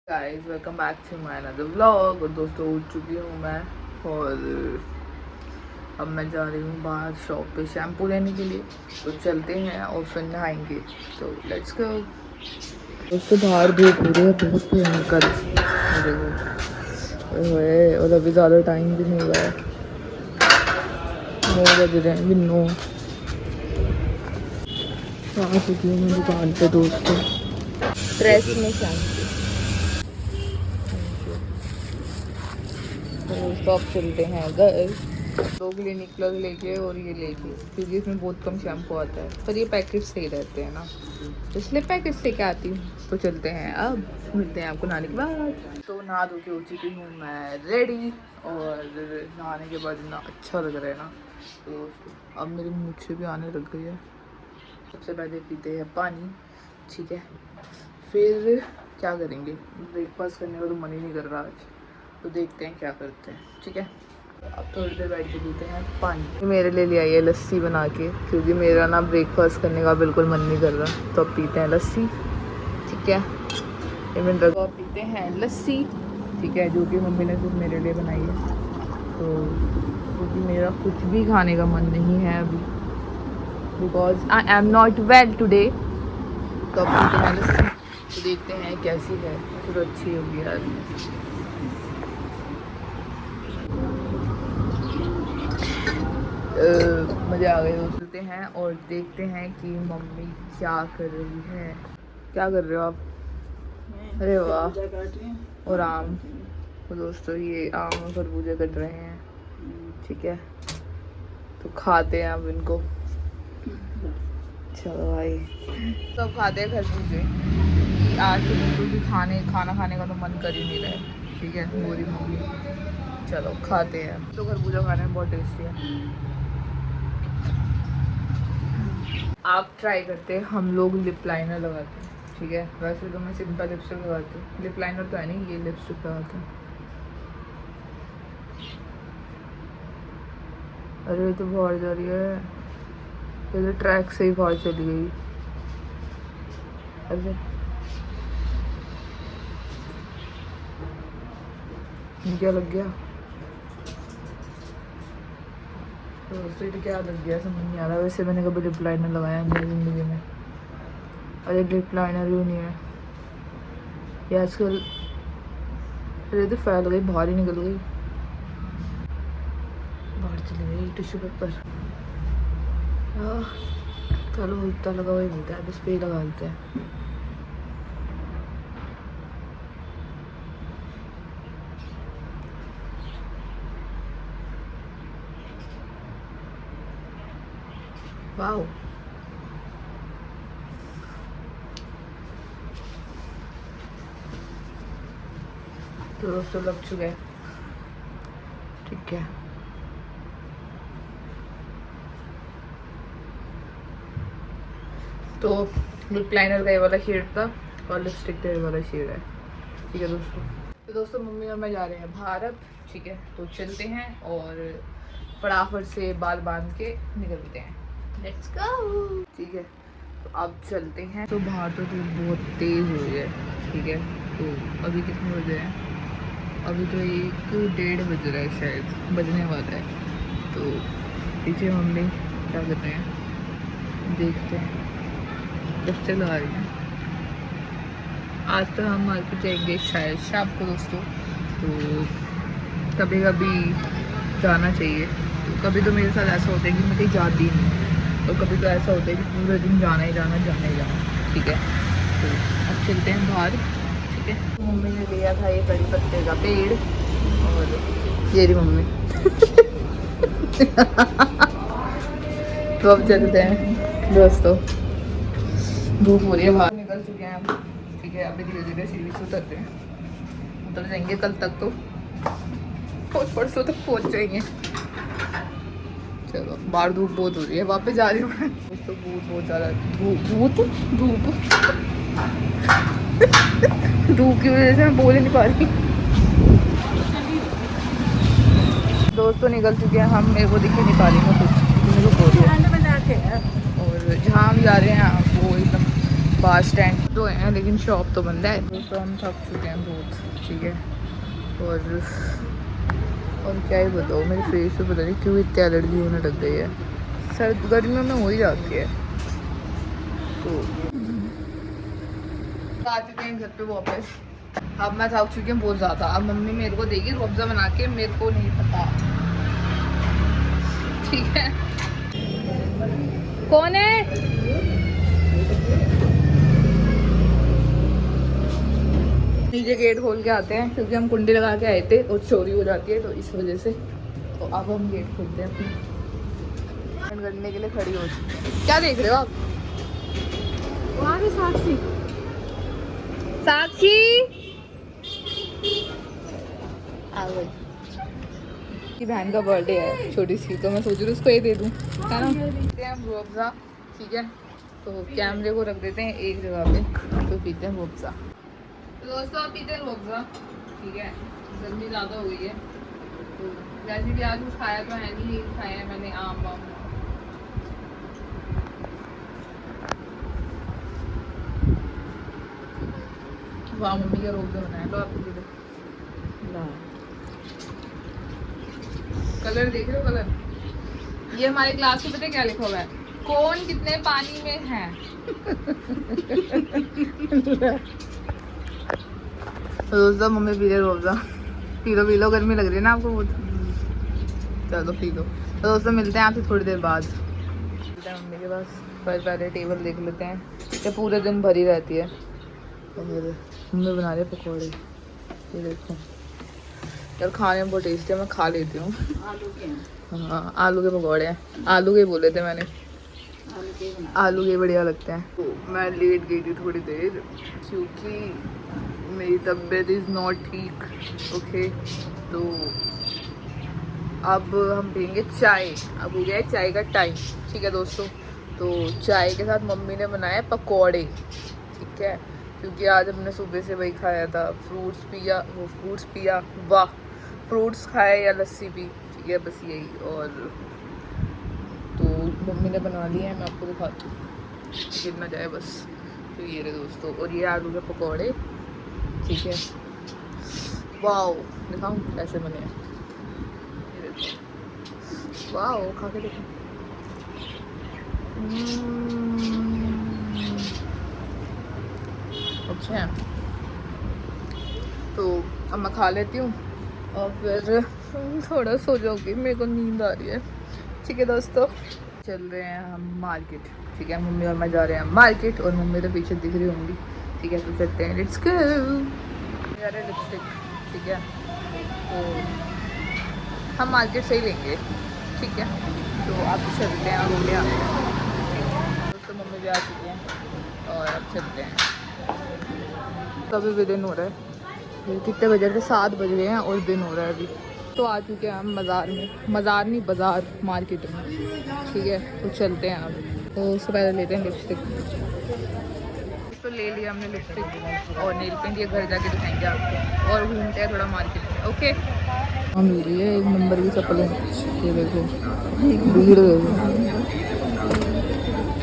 Guys welcome back to my another vlog. और दोस्तों उठ चुकी हूँ मैं और अब मैं जा रही हूँ बाहर शॉप पे शैम्पू लेने के लिए। तो चलते हैं और फिर नहाएंगे। तो लेट्स गो। दोस्तों बाहर धूप हो रही है बहुत भयंकर। देखो और अभी ज़्यादा टाइम भी नहीं हुआ है, 9 बज रहे हैं। 9 आ चुकी हूँ मैं दुकान पे दोस्तों। ड्रेस में शैम्पू तो अब चलते हैं घर। 2 क्लिनिक प्लस लेके और ये लेके, क्योंकि इसमें बहुत कम शैम्पू आता है, पर ये पैकेट सही रहते हैं ना, इसलिए पैकेट लेके आती हूँ। तो चलते हैं, अब मिलते हैं आपको नहाने के बाद। तो नहा धो के हो चुकी हूँ मैं रेडी, और नहाने के बाद इतना अच्छा लग रहा है ना। तो दोस्तों अब मेरी मूंछ भी आने लग गई है। सबसे पहले पीते हैं पानी, ठीक है, फिर क्या करेंगे, ब्रेकफास्ट करने का तो मन ही नहीं कर रहा आज, तो देखते हैं क्या करते हैं, ठीक है। अब थोड़ी देर बैठ के पीते हैं पानी। मेरे लिए ले आई है लस्सी बना के, क्योंकि मेरा ना ब्रेकफास्ट करने का बिल्कुल मन नहीं कर रहा, तो अब पीते हैं लस्सी, ठीक है। तो अब पीते हैं लस्सी, ठीक है, जो कि मम्मी ने सिर्फ मेरे लिए बनाई है। तो क्योंकि मेरा कुछ भी खाने का मन नहीं है अभी, because I am not well today. तो अब पीते हैं लस्सी, तो देखते हैं कैसी है, फिर अच्छी होगी यार। मज़ा आ गए। सोचते हैं और देखते हैं कि मम्मी क्या कर रही है। क्या कर रहे हो आप? अरे वाह। और आम, तो दोस्तों ये आम और खरबूजे कट रहे हैं, ठीक है, तो खाते हैं अब इनको। चलो भाई, तो अब खाते हैं खरबूजे। आज तो बिल्कुल भी खाना खाने का तो मन कर ही नहीं रहा है, ठीक है, मोरी मम्मी। चलो खाते हैं। तो खरबूजा खाने में बहुत टेस्टी है। आप ट्राई करते हैं, हम लोग लिप लाइनर लगाते हैं, ठीक है। वैसे तो मैं सिंपल लिपस्टिक लगाती हूँ, लिप लाइनर तो है नहीं, ये लिपस्टिक लगाते हैं। अरे तो बाहर जा रही है, ये तो ट्रैक से ही बाहर चली गई। अरे क्या लग गया? तो फिर क्या लग गया समझ नहीं आ रहा। वैसे मैंने कभी लिप लाइनर लगाया नहीं ज़िंदगी में। अरे लिप लाइनर भी नहीं है ये आजकल। अरे तो फैल गई, बाहर ही निकल गई, बाहर चली गई टिश्यू पेपर। चलो इतना लगा हुआ ही मिलता है, बस पे ही लगा देते हैं। वाओ, तो दोस्तों लग चुका है, ठीक है। तो लिप लाइनर का ये वाला शेड था और लिपस्टिक का ये वाला शेड है, ठीक है दोस्तों। तो दोस्तों मम्मी और मैं जा रहे हैं बाहर अब, ठीक है, तो चलते हैं और फटाफट से बाल बांध के निकलते हैं। लेट्स गो, ठीक है। तो अब चलते हैं। तो बाहर तो धूप बहुत तेज़ हो रही है, ठीक है। तो अभी कितने बजे हैं? अभी तो 1-1:30 बज रहा है, शायद बजने वाला है। तो पीछे मम्मी क्या कर रहे हैं देखते हैं, बच्चे लगा रही हैं। आज तो हम मार्केट जाएंगे शायद शाम को दोस्तों। तो कभी कभी जाना चाहिए। तो कभी तो मेरे साथ ऐसा होता है कि मैं कहीं जाती ही नहीं, और कभी तो ऐसा होता है कि पूरे दिन जाना ही जाना, ठीक है। तो अब चलते हैं बाहर, ठीक है। तो मम्मी ने लिया था ये कड़ी पत्ते का पेड़, और ये रही मम्मी। तो अब चलते हैं दोस्तों, धूप हो रही है बाहर, निकल चुके हैं हम, ठीक है। अभी धीरे धीरे सीढ़ी से उतरते हैं, उतर जाएंगे कल तक, तो परसों तक पहुंच जाएंगे। चलो बाहर धूप बहुत हो रही है, वापस जा रही हूँ मैं। तो धूप बहुत ज़्यादा, धूप धूप की वजह से मैं बोल ही नहीं पा रही। दोस्तों निकल चुके हैं हम, मेरे को दिख ही नहीं पा रही हूँ कुछ, मेरे को बोल रही है। और जहाँ हम जा रहे हैं वो एकदम बार स्टैंड तो है लेकिन शॉप तो बंद है। तो हम थक चुके हैं बहुत, ठीक है। और क्या ही बताओ, मेरे फेस पे पता नहीं क्यों इतनी एलर्जी होने लग गई है। सर्द गर्मियों में हो ही जाती है। तो आ चुके हैं घर पे वापस। अब मैं थक चुकी हूँ बहुत ज़्यादा। अब मम्मी मेरे को देगी रुअफ़ज़ा बना के, मेरे को नहीं पता, ठीक है। कौन है? नीचे गेट खोल के आते हैं क्योंकि हम कुंडी लगा के आए थे और चोरी हो जाती है, तो इस वजह से। तो अब हम गेट खोलते हैं अपनी करने के लिए खड़ी हो चुकी है। क्या देख रहे हो आप? वहाँ पे साक्षी, साक्षी आ गई। की बहन का बर्थडे है छोटी सी, तो मैं सोच रही हूँ उसको ये दे दूँ, है ना। पीते हैं रुअफ़ज़ा, ठीक है। तो कैमरे को रख देते हैं एक जगह पे, तो पीते हैं रुअफ़ज़ा। तो दोस्तों आप पीते हैं रुअफ़ज़ा, ठीक है। गर्मी ज़्यादा हो गई है, तो वैसे भी आज कुछ खाया तो है नहीं, खाया है मैंने आम वाम। वाह मम्मी का रुअफ़ज़ा बनाया, तो आपको पी लो। कलर देख रहे हो? कलर ये हमारे ग्लास में पता है क्या लिखा हुआ है? कौन कितने पानी में है। तो दोस्तों मम्मी पी रहे रुअफ़ज़ा। पी लो, गर्मी लग रही है ना आपको बहुत। चलो पी लो। तो दोस्तों मिलते हैं आपसे थोड़ी देर बाद। मिलते हैं मम्मी के पास। पहले टेबल देख लेते हैं, ये पूरे दिन भरी रहती है। और मम्मी बना रहे पकौड़े, ये देखो यार, खाने में बहुत टेस्टी है, मैं खा लेती हूँ। आलू के? हाँ आलू के पकौड़े हैं। आलू के बोले थे मैंने, आलू के बढ़िया लगते हैं। तो मैं लेट गई थी थोड़ी देर क्योंकि मेरी तबीयत इज़ नॉट ठीक, ओके। तो अब हम पियेंगे चाय। अब हो गया है चाय का टाइम, ठीक है दोस्तों। तो चाय के साथ मम्मी ने बनाए पकौड़े, ठीक है। क्योंकि आज हमने सुबह से वही खाया था, फ्रूट्स पिया, वाह, फ्रूट्स खाए या लस्सी पी, ठीक है, बस यही। और तो मम्मी ने बना लिया है, मैं आपको दिखाती हूँ, गिरना जाए बस। तो ये रहे दोस्तों, और ये आलू के पकौड़े, ठीक है। वाओ, दिखाऊँ कैसे बने हैं? ये देखो, वाओ, खा के देखो। अच्छा है। तो अब मैं खा लेती हूँ और फिर थोड़ा सो जाऊँगी, मेरे को नींद आ रही है, ठीक है दोस्तों। चल रहे हैं हम मार्केट, ठीक है। मम्मी और मैं जा रहे हैं मार्केट, और मम्मी तो पीछे दिख रही होंगी, ठीक है। तो चलते हैं, लेट्स गो। यार लिपस्टिक, ठीक है। तो हम मार्केट से ही लेंगे, ठीक है। तो आप चलते हैं और ले आते हैं। दोस्तों मम्मी भी आ चुकी हैं और अब चलते हैं। तो अभी भी दिन हो रहा है, कितने बजे थे? 7 बज गए हैं और दिन हो रहा है अभी। तो आ चुके हैं हम बाज़ार में, बाज़ार नहीं बाज़ार, मार्केट में, ठीक है। तो चलते हैं अब। तो उससे पहले लेते हैं लिपस्टिक। तो ले लिया हमने लिपस्टिक और नेल पेंट, ये घर जाके दिखाएंगे आपको, और घूमते हैं थोड़ा मार्केट में, ओके। हम ले रही है 1 नंबर की चप्पलें, ये देखो भीड़ देखो,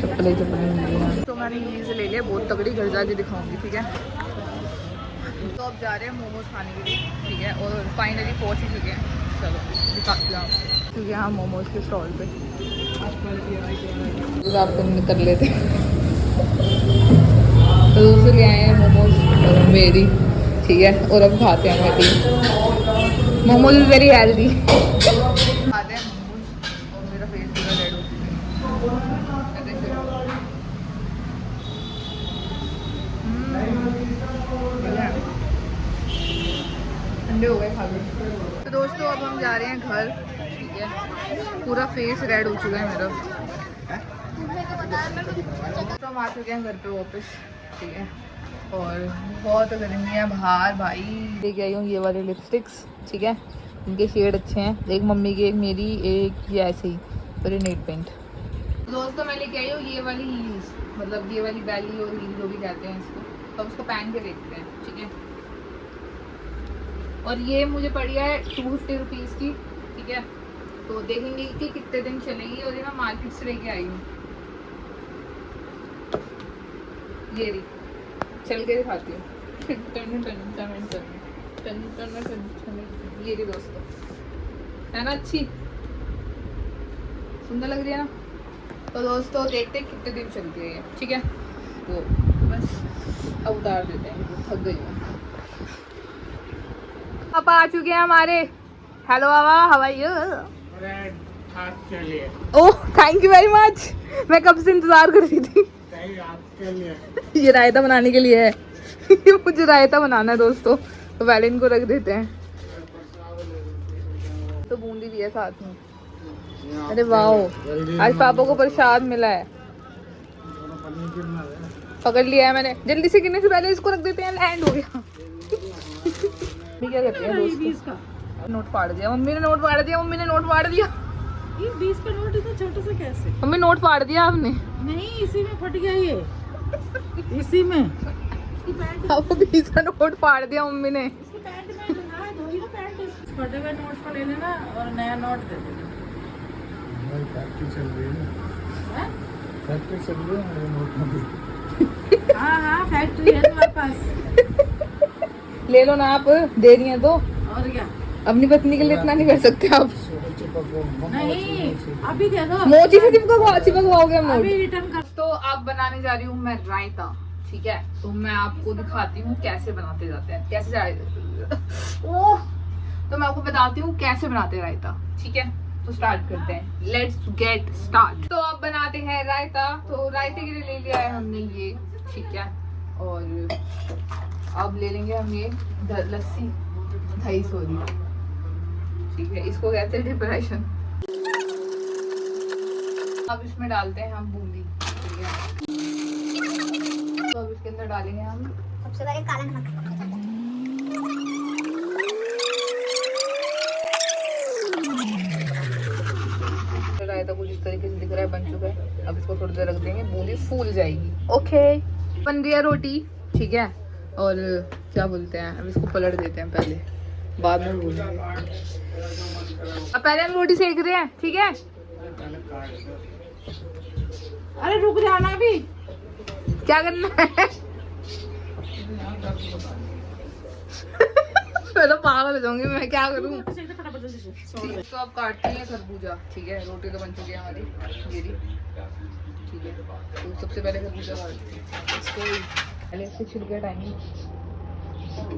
चप्पलें मिल रही हैं। तो मैंने यहीं से ले लिया, बहुत तगड़ी, घर जाके दिखाऊंगी, ठीक है। तो अब जा रहे हैं मोमोज खाने के लिए, ठीक है। और फाइनली पहुंच ही चुके हैं, चलो दिखाती हूँ आपको। क्योंकि यहाँ मोमोज के स्टॉल पे आप कर लेते तो दूसरे ले आए हैं मोमोज और मेरी, ठीक है। और अब खाते हैं मेरी मोमोज, इज़ वेरी हेल्दी। खाते हैं मोमोज और मेरा फेस पूरा रेड हो चुका है, ठंडे हो गए खा लो। तो दोस्तों अब हम जा रहे हैं घर, ठीक है। पूरा फेस रेड हो चुका है मेरा। तो हम आ चुके हैं घर पे वापस, ठीक है। और बहुत गर्मी है बाहर भाई। लेके आई हूँ ये वाले लिपस्टिक्स, ठीक है। इनके शेड अच्छे हैं, एक मम्मी की, एक मेरी, एक ये ऐसे ही, और ये नेल पेंट। दोस्तों मैं लेके आई हूँ ये वाली हील्स, मतलब ये वाली बैली और हील जो भी कहते हैं इसको। तो उसको पहन के देखते हैं, ठीक है। और ये मुझे पड़ी है 250 रुपीज़ की, ठीक है। तो देखेंगे कि कितने दिन चलेगी। और ये मैं मार्केट से लेके आई हूँ, ये रही, चल के दिखाती हूँ। टन टन टन टन टन टन टन टन। ये रही दोस्तों, है ना अच्छी, सुंदर लग रही है ना। तो दोस्तों देखते हैं कितने दिन चलती है ये, ठीक है। तो बस अब उतार देते हैं, थक गई हूँ। पापा आ चुके हैं हमारे। हेलो बाबा, how are you? Oh thank you very much, मैं कब से इंतजार कर रही थी। ये रायता बनाने के लिए है। मुझे रायता बनाना है दोस्तों, तो पहले इनको रख देते हैं। तो बूंदी भी है साथ में। अरे वाह, आज पापा को प्रसाद मिला है। पकड़ लिया है मैंने, जल्दी से गिरने से पहले इसको रख देते हैं। लैंड हो गया। क्या करते हैं दोस्तों, नोट फाड़ दिया मम्मी ने, नोट फाड़ दिया मम्मी ने, नोट फाड़ दिया। ये 20 का नोट इतना छोटा सा कैसे? मम्मी नोट फाड़ दिया आपने। नहीं, इसी में फट गया ये। इसी में अब 20 का नोट फाड़ दिया मम्मी ने। इसकी पैंट में लगा है, धोई ना पैंट। फटे हुए नोट को ले लेना और नया नोट दे देना। भाई फैक्ट्री चल रही है ना, हैं? फैक्ट्री चल रही है मेरे नोट में। हाँ हाँ, फैक्ट्री है तुम्हारे पास। ले लो ना आप, दे रही हैं तो। और क्या, अपनी पत्नी के लिए इतना नहीं कर सकते आप। नहीं अभी दे दो। मोची से चिपकवाओगे हम अभी नोट। रिटर्न कर। तो अब बनाने जा रही हूँ मैं रायता, ठीक है। तो मैं आपको दिखाती हूँ कैसे बनाते जाते हैं, कैसे ओह, तो मैं आपको बताती हूँ कैसे बनाते हैं रायता, ठीक है। तो स्टार्ट करते हैं, लेट्स गेट स्टार्ट। तो अब बनाते हैं रायता। तो रायते के लिए ले लिया है हमने ये, ठीक है। और अब ले लेंगे हम ये लस्सी, दही सॉरी, ठीक है। इसको कहते हैं डिप्रेशन। अब इसमें डालते हैं हम बूंदी, ठीक है। तो अब इसके अंदर डालेंगे हम सबसे पहले काला नमक। रायता कुछ इस तरीके से दिख रहा है, बन चुका है। अब इसको थोड़ी देर रख देंगे, बूंदी फूल जाएगी। ओके, बन रही है रोटी, ठीक है। और क्या बोलते हैं, अब इसको पलट देते हैं पहले, बाद में भूलेंगे। अब पहले हम रोटी सेक रहे हैं, ठीक है। अरे रुक जाना अभी। क्या करना है? मैं तो पागल हो जाऊंगी, मैं क्या करूं। तो अब काटते हैं खरबूजा, ठीक है। रोटी तो बन चुकी है हमारी, ये रही, ठीक है। तो सबसे पहले खरबूजा काटते हैं, इसको पहले इससे छिलके हटाएंगे,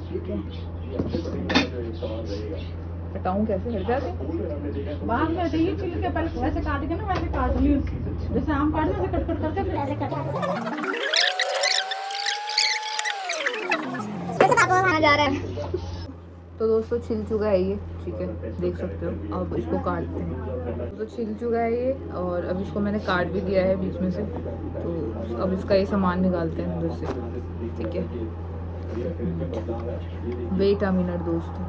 ठीक है। हटाऊं कैसे, हट जाते हैं बाद में हटाइए, छिल के पहले वैसे काट के ना, वैसे काट लियो जैसे आम काट वैसे कट कट करके फिर ऐसे कट जा रहा है। तो दोस्तों छिल चुका है ये, ठीक है, देख सकते हो। अब इसको काटते हैं। तो छिल चुका है ये, और अब इसको मैंने काट भी दिया है बीच में से। तो अब इसका ये सामान निकालते हैं अंदर से, ठीक है। वेट अ मिनट दोस्तों।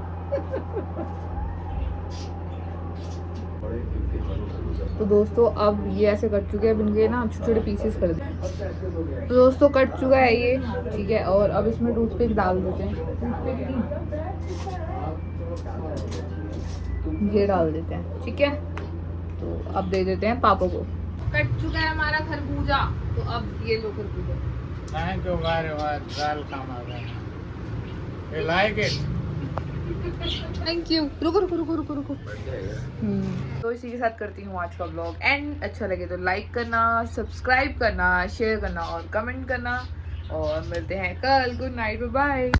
तो दोस्तों अब ये ऐसे कट चुके हैं, अब इनके ना छोटे छोटे पीसेस कर दें। तो दोस्तों कट चुका है ये, ठीक है। और अब इसमें टूथपिक डाल देते हैं, ये डाल देते हैं, ठीक है। तो अब दे देते हैं पापा को। कट चुका है हमारा खरबूजा, तो अब ये लो खरबूजा। Thank you very much, welcome again, you like it. Thank you. रुको रुको रुको रुको रुको। तो इसी के साथ करती हूँ आज का ब्लॉग एंड। अच्छा लगे तो लाइक करना, सब्सक्राइब करना, शेयर करना और कमेंट करना। और मिलते हैं कल। Good night, bye bye.